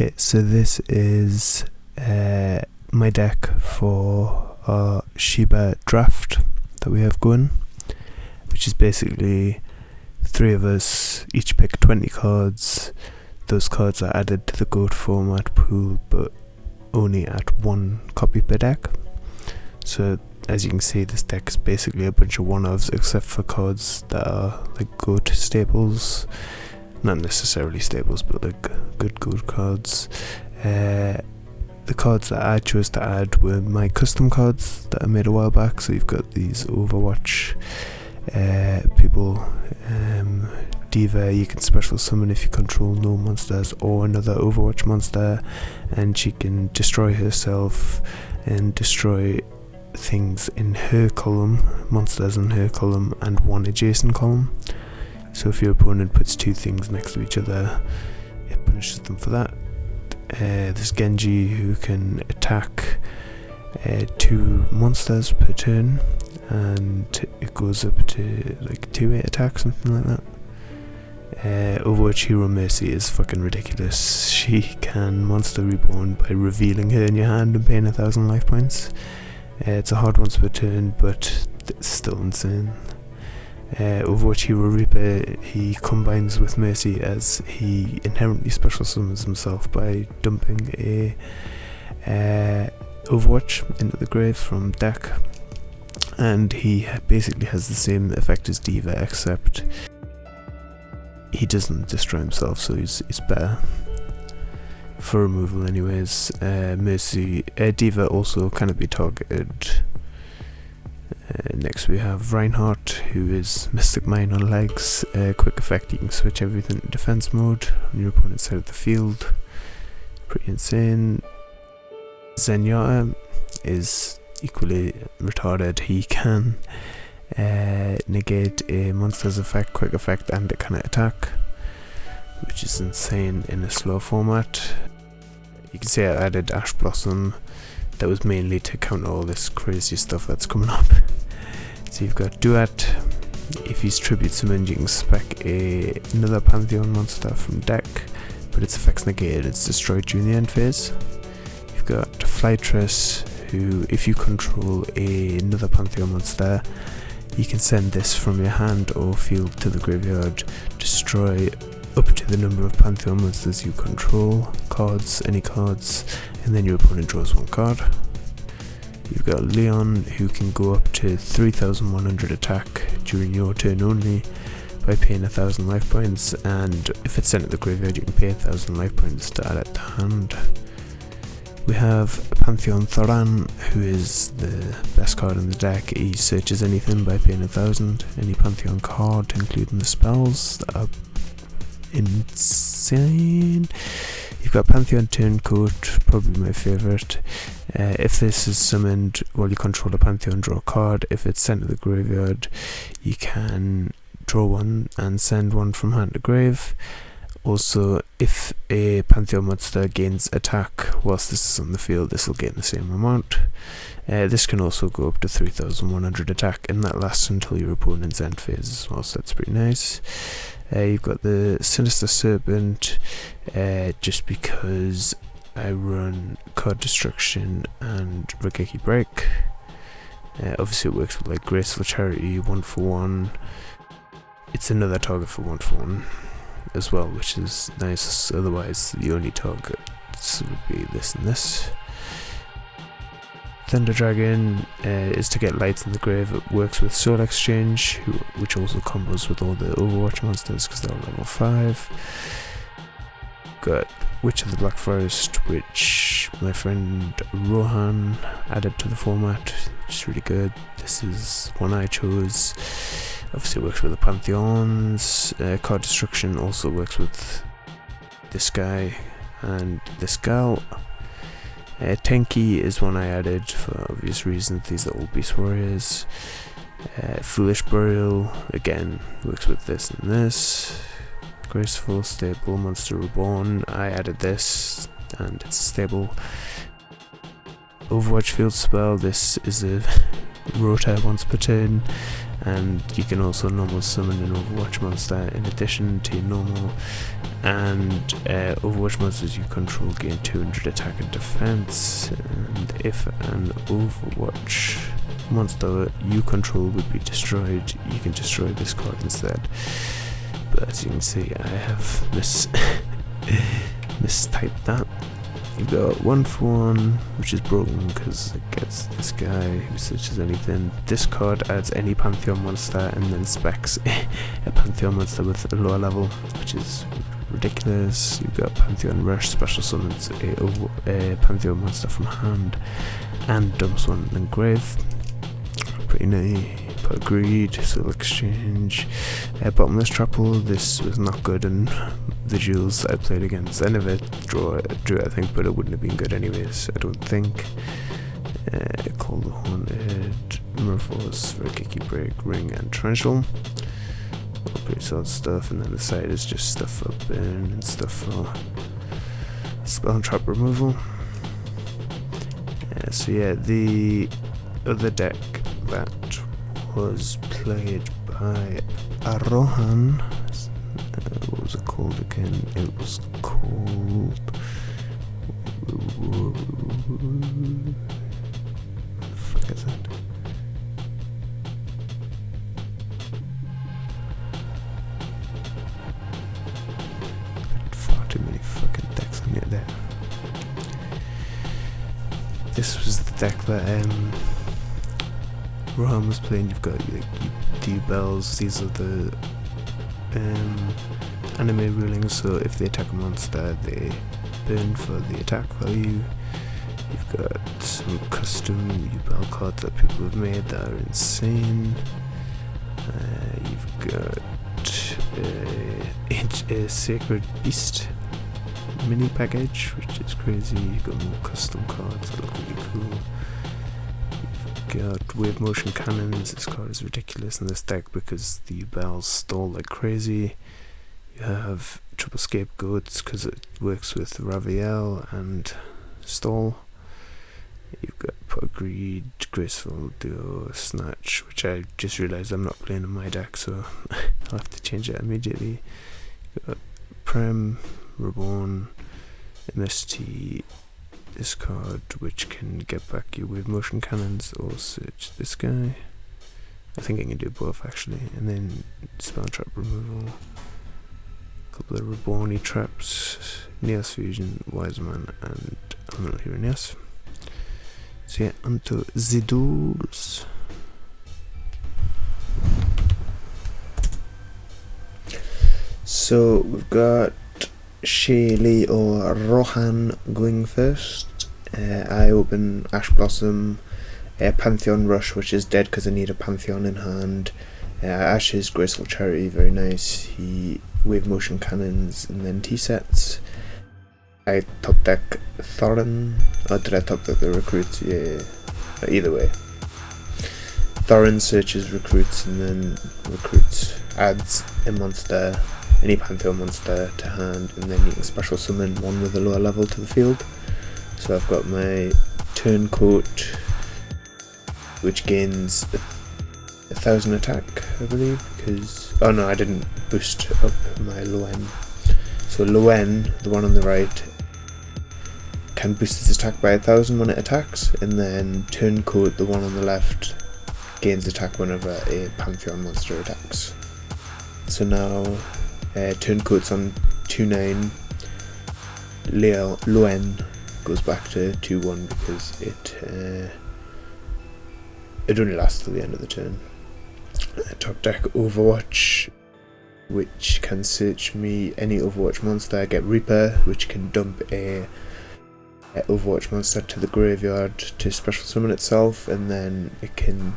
Okay, so this is my deck for our SHIBA draft that we have going, which is basically 3 of us each pick 20 cards. Those cards are added to the GOAT format pool, but only at 1 copy per deck. So as you can see, this deck is basically a bunch of one-offs, except for cards that are like GOAT staples. Not necessarily staples, but like good GOAT cards. The cards that I chose to add were my custom cards that I made a while back. So you've got these Overwatch people, Diva. You can special summon if you control no monsters or another Overwatch monster, and she can destroy herself and destroy things in her column, monsters in her column, and 1 adjacent column. So if your opponent puts 2 things next to each other, it punishes them for that. There's Genji, who can attack 2 monsters per turn, and it goes up to like 2-8 attacks, something like that. Overwatch Hero Mercy is fucking ridiculous. She can monster reborn by revealing her in your hand and paying 1,000 life points. It's a hard once per turn, but it's still insane. Overwatch Hero Reaper, he combines with Mercy as he inherently special summons himself by dumping a Overwatch into the grave from deck, and he basically has the same effect as Diva, except he doesn't destroy himself, so he's better for removal anyways. Diva also cannot be targeted. Next we have Reinhardt, who is Mystic Mine on legs. Quick effect, you can switch everything to defense mode on your opponent's side of the field. Pretty insane. Zenyatta is equally retarded. He can negate a monster's effect, quick effect, and it cannot attack, which is insane in a slow format. You can see I added Ash Blossom. That was mainly to counter all this crazy stuff that's coming up. So you've got Duat. If he's tribute summoned, you can spec another Pantheon monster from deck, but its effects negated, it's destroyed during the end phase. You've got Flytress, who, if you control another Pantheon monster, you can send this from your hand or field to the graveyard, destroy up to the number of Pantheon monsters you control, any cards, and then your opponent draws 1 card. You've got Leon, who can go up to 3,100 attack during your turn only by paying 1,000 life points, and if it's sent to the graveyard, you can pay 1,000 life points to add it to hand. We have Pantheon Thoran, who is the best card in the deck. He searches anything by paying 1,000, any Pantheon card, including the spells that are insane. You've got Pantheon Turncoat, probably my favourite. If this is summoned while you control a Pantheon, draw a card. If it's sent to the graveyard, you can draw 1 and send 1 from hand to grave. Also, if a Pantheon monster gains attack whilst this is on the field, this will gain the same amount. This can also go up to 3,100 attack, and that lasts until your opponent's end phase as well, so that's pretty nice. You've got the Sinister Serpent, just because I run Card Destruction and Regeki Break. Obviously it works with like Graceful Charity, 1 for 1. It's another target for 1 for 1 as well, which is nice. Otherwise the only targets would be this and this. Thunder Dragon is to get lights in the grave. It works with Soul Exchange, which also combos with all the Overwatch monsters because they're level 5. Got Witch of the Black Forest, which my friend Rohan added to the format, which is really good. This is one I chose. Obviously it works with the Pantheons. Card Destruction also works with this guy and this gal. Tenki is one I added for obvious reasons. These are all Beast Warriors. Foolish Burial, again, works with this and this. Graceful, Stable, Monster Reborn, I added this, and it's stable. Overwatch Field Spell, this is a rota once per turn, and you can also normal summon an Overwatch monster in addition to your normal, and Overwatch monsters you control gain 200 attack and defense, and if an Overwatch monster you control would be destroyed, you can destroy this card instead. But as you can see, I have mistyped that. You've got 1-for-1, which is broken because it gets this guy who searches anything. This card adds any Pantheon monster and then specs a Pantheon monster with a lower level, which is ridiculous. You've got Pantheon Rush, special summons a Pantheon monster from hand and dumps one in the grave. Pretty nice. Put Greed, Soul Exchange. Bottomless Trapple, this was not good in the duels that I played against. I never drew it, I think, but it wouldn't have been good anyways, I don't think. Call the Haunted, Merforce for a Kicky Break, Ring and Torrential. All pretty solid stuff, and then the side is just stuff for burn and stuff for spell and trap removal. So yeah, the other deck that was played by Rohan, what was it called again? It was called... what the fuck is it? Far too many fucking decks on it there. This was the deck that Rohan was playing. You've got your D-Bells, these are the anime rulings, so if they attack a monster they burn for the attack value. You've got some custom U-Bell cards that people have made that are insane. You've got a Sacred Beast mini package, which is crazy. You've got more custom cards that look really cool. Got Wave Motion Cannons. This card is ridiculous in this deck because the bells stall like crazy. You have Triple Scapegoats because it works with Raviel and stall. You've got Put Greed, Graceful Duo, Snatch, which I just realised I'm not playing in my deck, so I'll have to change it immediately. You've got Prem, Reborn, MST, this card, which can get back your Wave Motion Cannons, or search this guy. I think I can do both actually, and then spell trap removal, a couple of Reborn-y traps, Neos Fusion, Wise Man, and Elemental Hero Neos. So yeah, onto the duels. So we've got Shaylee or Rohan going first. I open Ash Blossom, Pantheon Rush, which is dead because I need a Pantheon in hand. Ash's Graceful Charity, very nice. He Wave Motion Cannons and then T-sets. I top deck Thorin, or did I top deck the recruits? Yeah, either way. Thorin searches recruits and then recruits adds a monster, any Pantheon monster to hand, and then you can special summon one with a lower level to the field. So I've got my Turncoat, which gains 1,000 attack, I believe, because... oh no, I didn't boost up my Loen. So Loen, the one on the right, can boost its attack by 1,000 when it attacks, and then Turncoat, the one on the left, gains attack whenever a Pantheon monster attacks. So now Turncoat's on 2-9, Loen goes back to 2-1 because it only lasts till the end of the turn. Top deck Overwatch, which can search me any Overwatch monster. I get Reaper, which can dump a Overwatch monster to the graveyard to special summon itself, and then it can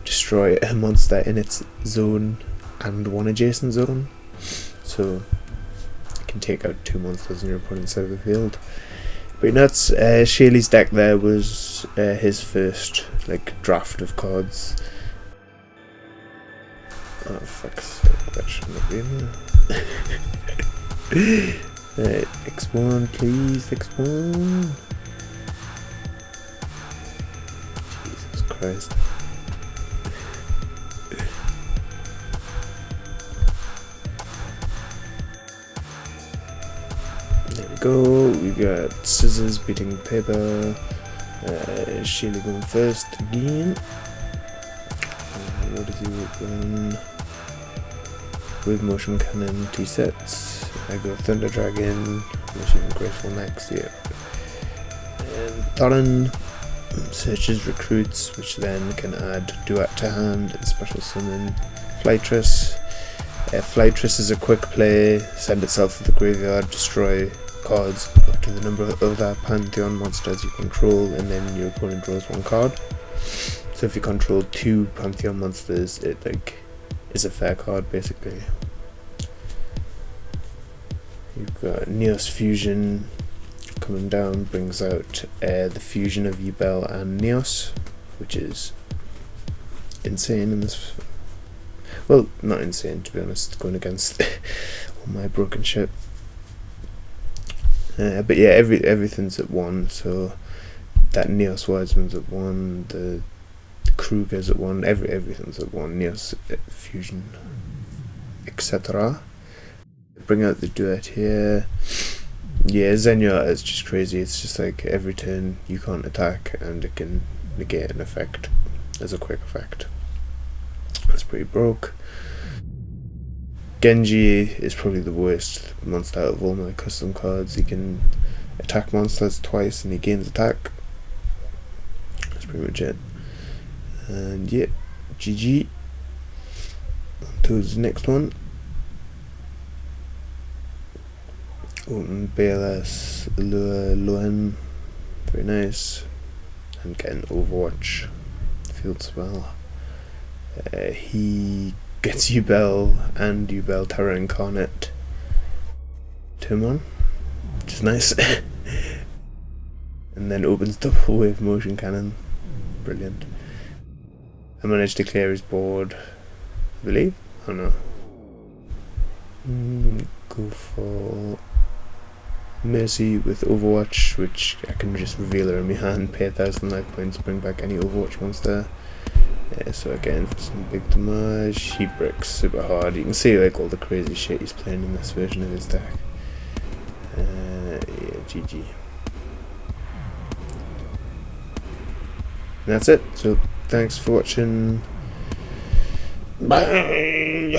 destroy a monster in its zone and one adjacent zone. So it can take out 2 monsters on your opponent's side of the field. Pretty nuts. Shaylee's deck there was his first draft of cards. Oh fuck's sake, that shouldn't have been there. X1 please, X1. Jesus Christ. There we go, we got scissors beating paper, Sheila going first again. What is he open? With motion cannon, 2 sets. I go Thunder Dragon, Machine Graceful next, yeah. And Thorin searches recruits, which then can add Duet to hand and special summon Flytress. Flytress is a quick play, send itself to the graveyard, destroy cards up to the number of other Pantheon monsters you control, and then your opponent draws 1 card. So if you control 2 Pantheon monsters, it is a fair card basically. You've got Neos Fusion coming down, brings out the fusion of Yubel and Neos, which is insane in this. Well, not insane to be honest, going against all my broken shit. But yeah, everything's at 1, so that Neos Wiseman's at 1, the Kruger's at 1, everything's at 1, Neos Fusion, etc. Bring out the Duet here. Yeah, Zenyatta is just crazy. It's just like every turn you can't attack and it can negate an effect as a quick effect. That's pretty broke. Genji is probably the worst monster out of all my custom cards. He can attack monsters twice and he gains attack. That's pretty much it. And yeah, GG. On to the next one. Open BLS Luen, very nice. And getting Overwatch, feels well. He gets Yubel and Yubel Terra Incarnate turn 1, which is nice. And then opens double wave motion cannon, brilliant. I managed to clear his board, I believe. I don't know. Go for Mercy with Overwatch, which I can just reveal her in my hand, pay 1,000 life points, bring back any Overwatch monster. So again, for some big damage, he bricks super hard. You can see like all the crazy shit he's playing in this version of his deck. Yeah, GG. And that's it. So thanks for watching. Bye.